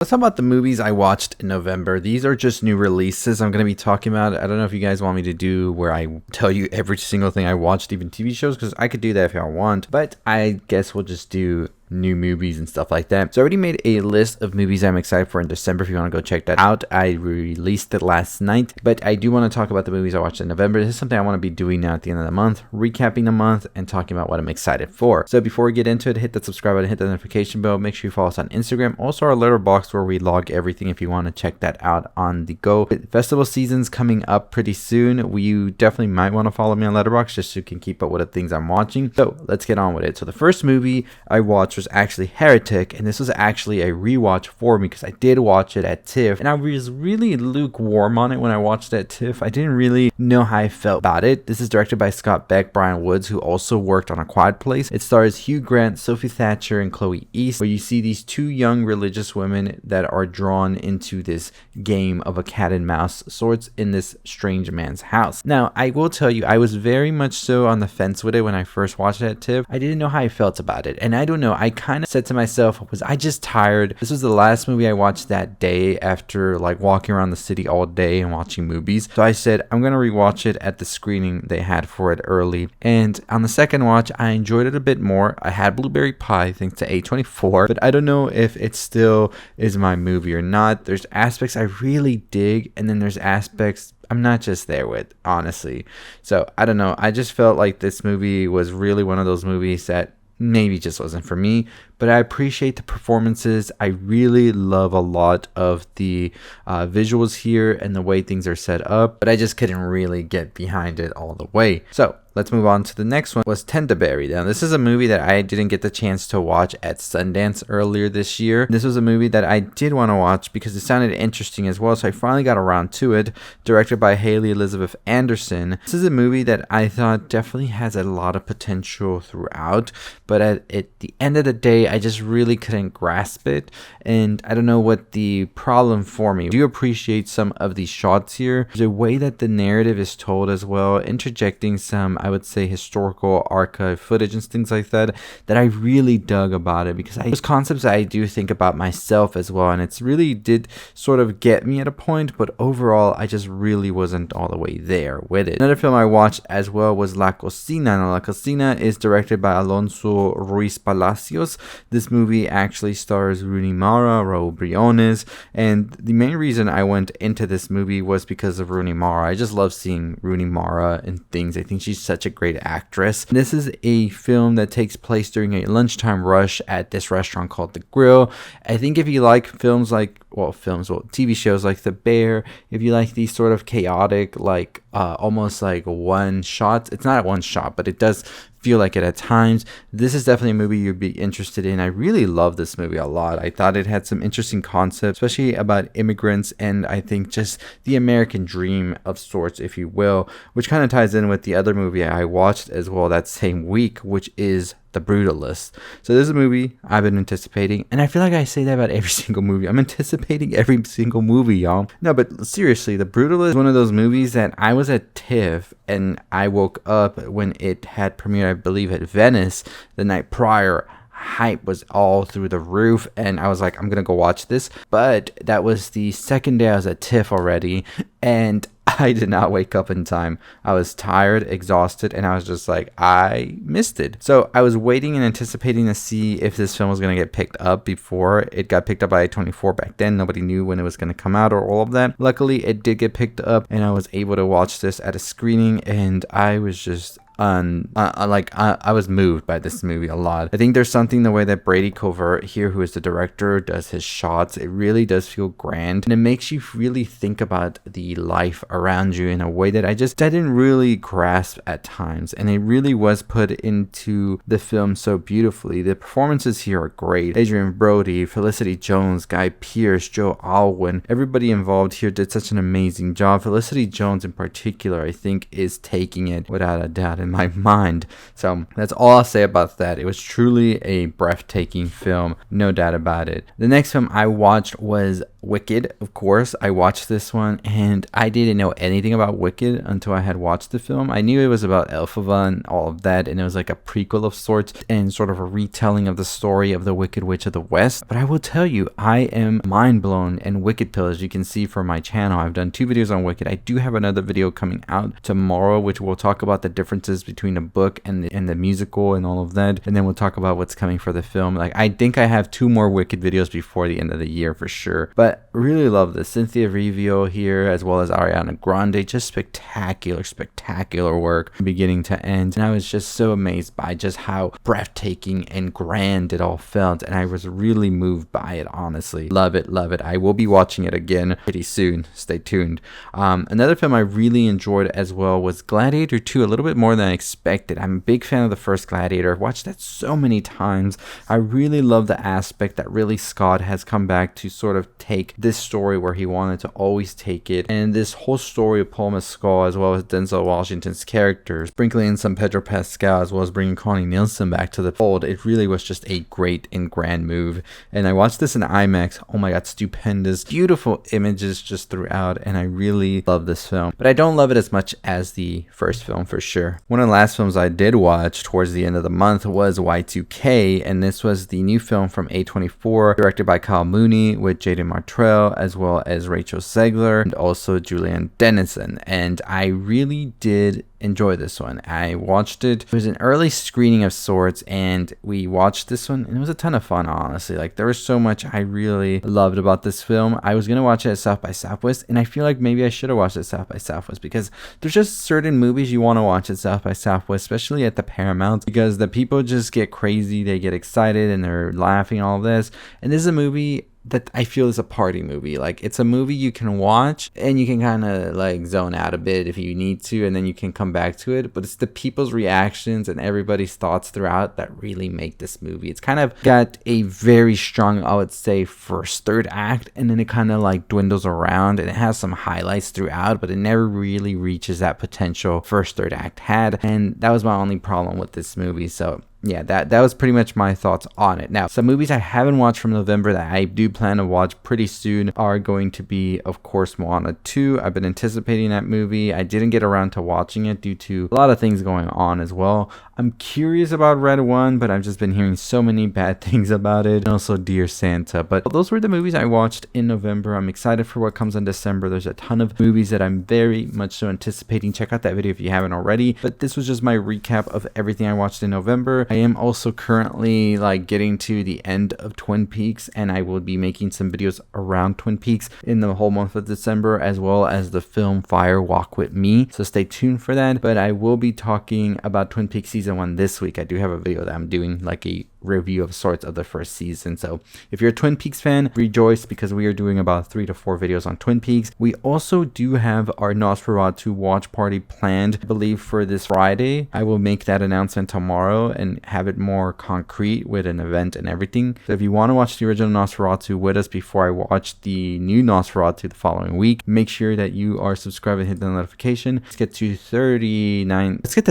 Let's talk about the movies I watched in November. These are just new releases I'm going to be talking about. I don't know if you guys want me to do where I tell you every single thing I watched, even TV shows, because I could do that if y'all want. But I guess we'll just do new movies and stuff like that. So I already made a list of movies I'm excited for in December. If you want to go check that out, I released it last night. But I do want to talk about the movies I watched in November. This is something I want to be doing now at the end of the month, recapping the month and talking about what I'm excited for. So before we get into it, hit that subscribe button, hit the notification bell. Make sure you follow us on Instagram. Also our letterbox where we log everything if you want to check that out on the go. Festival season's coming up pretty soon. You definitely might want to follow me on Letterboxd just so you can keep up with the things I'm watching. So let's get on with it. So the first movie I watched was actually Heretic, and this was actually a rewatch for me because I did watch it at TIFF, and I was really lukewarm on it when I watched it at TIFF. I didn't really know how I felt about it. This is directed by Scott Beck, Brian Woods, who also worked on A Quiet Place. It stars Hugh Grant, Sophie Thatcher, and Chloe East, where you see these two young religious women that are drawn into this game of a cat and mouse sorts in this strange man's house. Now, I will tell you, I was very much so on the fence with it when I first watched it at TIFF. I didn't know how I felt about it, and I don't know, I kind of said to myself, was I just tired? This was the last movie I watched that day after like walking around the city all day and watching movies. So I said, I'm going to rewatch it at the screening they had for it early. And on the second watch, I enjoyed it a bit more. I had Blueberry Pie thanks to A24, but I don't know if it still is my movie or not. There's aspects I really dig, and then there's aspects I'm not just there with, honestly. So I don't know. I just felt like this movie was really one of those movies that maybe just wasn't for me, but I appreciate the performances. I really love a lot of the visuals here and the way things are set up, but I just couldn't really get behind it all the way. So let's move on to the next one, was Tendaberry. Now, this is a movie that I didn't get the chance to watch at Sundance earlier this year. This was a movie that I did want to watch because it sounded interesting as well, so I finally got around to it. Directed by Haley Elizabeth Anderson. This is a movie that I thought definitely has a lot of potential throughout, but at the end of the day, I just really couldn't grasp it, and I don't know what the problem for me. I do appreciate some of these shots here. The way that the narrative is told as well, interjecting some, I would say, historical archive footage and things like that I really dug about it, because those concepts I do think about myself as well, and it's really did sort of get me at a point, but overall I just really wasn't all the way there with it. Another film I watched as well was La Cocina. Now, La Cocina is directed by Alonso Ruiz Palacios. This movie actually stars Rooney Mara, Raul Briones, and the main reason I went into this movie was because of Rooney Mara. I just love seeing Rooney Mara in things. I think she's such a great actress. This is a film that takes place during a lunchtime rush at this restaurant called The Grill. I think if you like TV shows like The Bear, if you like these sort of chaotic, like almost like one shot, it's not one shot, but it does feel like it at times, this is definitely a movie you'd be interested in. I really love this movie a lot. I thought it had some interesting concepts, especially about immigrants, and I think just the American dream of sorts, if you will, which kind of ties in with the other movie I watched as well that same week, which is The Brutalist. So this is a movie I've been anticipating, and I feel like I say that about every single movie. I'm anticipating every single movie, y'all. No, but seriously, The Brutalist is one of those movies that I was at TIFF and I woke up when it had premiered, I believe, at Venice the night prior. Hype was all through the roof, and I was like, I'm gonna go watch this. But that was the second day I was at TIFF already, and I did not wake up in time. I was tired, exhausted, and I was just like, I missed it. So I was waiting and anticipating to see if this film was going to get picked up before it got picked up by A24 back then. Nobody knew when it was going to come out or all of that. Luckily, it did get picked up, and I was able to watch this at a screening, and I was just I was moved by this movie a lot. I think there's something the way that Brady Covert here, who is the director, does his shots. It really does feel grand, and it makes you really think about the life around you in a way that I didn't really grasp at times, and it really was put into the film so beautifully. The performances here are great. Adrian Brody, Felicity Jones, Guy Pearce, Joe Alwyn, everybody involved here did such an amazing job. Felicity Jones in particular, I think, is taking it without a doubt in my mind. So that's all I'll say about that. It was truly a breathtaking film, no doubt about it. The next film I watched was Wicked, of course. I watched this one and I didn't know anything about Wicked until I had watched the film. I knew it was about Elphaba and all of that, and it was like a prequel of sorts and sort of a retelling of the story of the Wicked Witch of the West. But I will tell you, I am mind blown and Wicked Pill, as you can see from my channel. I've done 2 videos on Wicked. I do have another video coming out tomorrow, which will talk about the differences between the book and the musical and all of that. And then we'll talk about what's coming for the film. Like, I think I have 2 more Wicked videos before the end of the year for sure. But really love this. Cynthia Rivio here, as well as Ariana Grande. Just spectacular work from beginning to end. And I was just so amazed by just how breathtaking and grand it all felt. And I was really moved by it, honestly. Love it, love it. I will be watching it again pretty soon. Stay tuned. Another film I really enjoyed as well was Gladiator 2, a little bit more than I expected. I'm a big fan of the first Gladiator. I've watched that so many times. I really love the aspect that Ridley Scott has come back to sort of take this story where he wanted to always take it, and this whole story of Paul Mescal as well as Denzel Washington's characters, sprinkling in some Pedro Pascal as well as bringing Connie Nielsen back to the fold. It really was just a great and grand move, and I watched this in IMAX. Oh my god, stupendous, beautiful images just throughout, and I really love this film, but I don't love it as much as the first film for sure. One of the last films I did watch towards the end of the month was Y2K, and this was the new film from A24, directed by Kyle Mooney with Jaden Martell as well as Rachel Zegler and also Julianne Dennison, and I really did enjoy this one. I watched it. It was an early screening of sorts, and we watched this one, and it was a ton of fun, honestly. Like, there was so much I really loved about this film. I was gonna watch it at South by Southwest, and I feel like maybe I should have watched it at South by Southwest, because there's just certain movies you want to watch at South by Southwest, especially at the Paramount, because the people just get crazy, they get excited, and they're laughing, all of this. And this is a movie that I feel is a party movie. Like, it's a movie you can watch and you can kind of like zone out a bit if you need to, and then you can come back to it. But it's the people's reactions and everybody's thoughts throughout that really make this movie. It's kind of got a very strong, I would say, first third act, and then it kind of like dwindles around, and it has some highlights throughout, but it never really reaches that potential first third act had. And that was my only problem with this movie. So yeah, that was pretty much my thoughts on it. Now, some movies I haven't watched from November that I do plan to watch pretty soon are going to be, of course, Moana 2. I've been anticipating that movie. I didn't get around to watching it due to a lot of things going on as well. I'm curious about Red 1, but I've just been hearing so many bad things about it. And also Dear Santa. But those were the movies I watched in November. I'm excited for what comes in December. There's a ton of movies that I'm very much so anticipating. Check out that video if you haven't already. But this was just my recap of everything I watched in November. I am also currently like getting to the end of Twin Peaks, and I will be making some videos around Twin Peaks in the whole month of December, as well as the film Fire Walk With Me. So stay tuned for that. But I will be talking about Twin Peaks season 1 this week. I do have a video that I'm doing, like a review of sorts of the first season. So if you're a Twin Peaks fan, rejoice, because we are doing about 3 to 4 videos on Twin Peaks. We also do have our Nosferatu watch party planned, I believe, for this Friday. I will make that announcement tomorrow and have it more concrete with an event and everything. So if you want to watch the original Nosferatu with us before I watch the new Nosferatu the following week, make sure that you are subscribed and hit the notification. Let's get to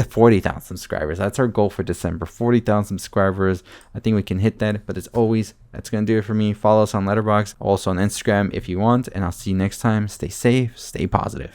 40,000 subscribers. That's our goal for December, 40,000 subscribers. I think we can hit that. But as always, that's going to do it for me. Follow us on Letterboxd, also on Instagram if you want, and I'll see you next time. Stay safe, stay positive.